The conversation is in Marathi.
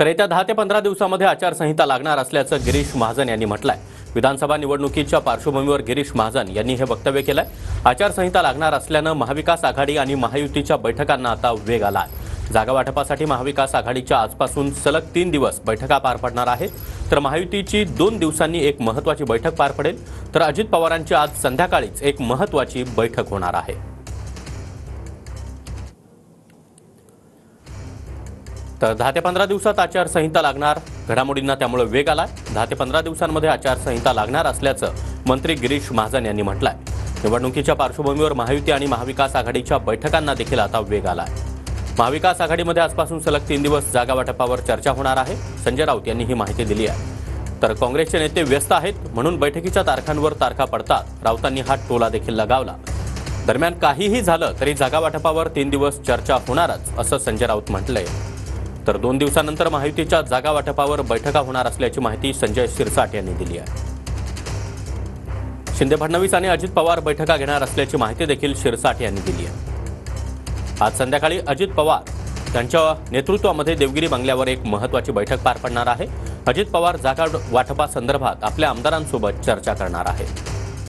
तर येत्या 10 ते 15 दिवसांमध्ये आचारसंहिता लागणार असल्याचं गिरीश महाजन यांनी म्हटलंय। विधानसभा निवडणुकीच्या पार्श्वभूमीवर गिरीश महाजन यांनी हे वक्तव्य केलंय। आचारसंहिता लागणार असल्यानं महाविकास आघाडी आणि महायुतीच्या बैठकांना आता वेग आलाय। जागा वाटपासाठी महाविकास आघाडीच्या आजपासून सलग 3 दिवस बैठका पार पडणार आहेत, तर महायुतीची 2 दिवसांनी एक महत्त्वाची बैठक पार पडेल, तर अजित पवारांची आज संध्याकाळीच एक महत्त्वाची बैठक होणार आहे। तर 10 ते 15 दिवसात आचारसंहिता लागणार, घडामोडींना त्यामुळे वेग आलाय। 10 ते 15 दिवसांमध्ये आचारसंहिता लागणार असल्याचं मंत्री गिरीश महाजन यांनी म्हटलंय। निवडणुकीच्या पार्श्वभूमीवर महायुती आणि महाविकास आघाडीच्या बैठकांना देखील आता वेग आलाय। महाविकास आघाडीमध्ये आजपासून सलग 3 दिवस जागा वाटपावर चर्चा होणार आहे। संजय राऊत यांनी ही माहिती दिली आहे। तर काँग्रेसचे नेते व्यस्त आहेत, म्हणून बैठकीच्या तारखांवर तारखा पडतात राऊतांनी हा टोला देखील लगावला। दरम्यान काहीही झालं तरी जागा वाटपावर 3 दिवस चर्चा होणारच असं संजय राऊत म्हटलंय। तर 2 दिवसानंतर महायुतीच्या जागा वाटपावर बैठका होणार असल्याची माहिती संजय शिरसाट यांनी दिली आहे। शिंदे फडणवीस आणि अजित पवार बैठका घेणार असल्याची माहिती देखील शिरसाट यांनी दिली आहे। आज संध्याकाळी अजित पवार यांच्या नेतृत्वामध्ये देवगिरी बंगल्यावर एक महत्त्वाची बैठक पार पडणार आहे। अजित पवार जागा वाटपासंदर्भात आपल्या आमदारांसोबत चर्चा करणार आहेत।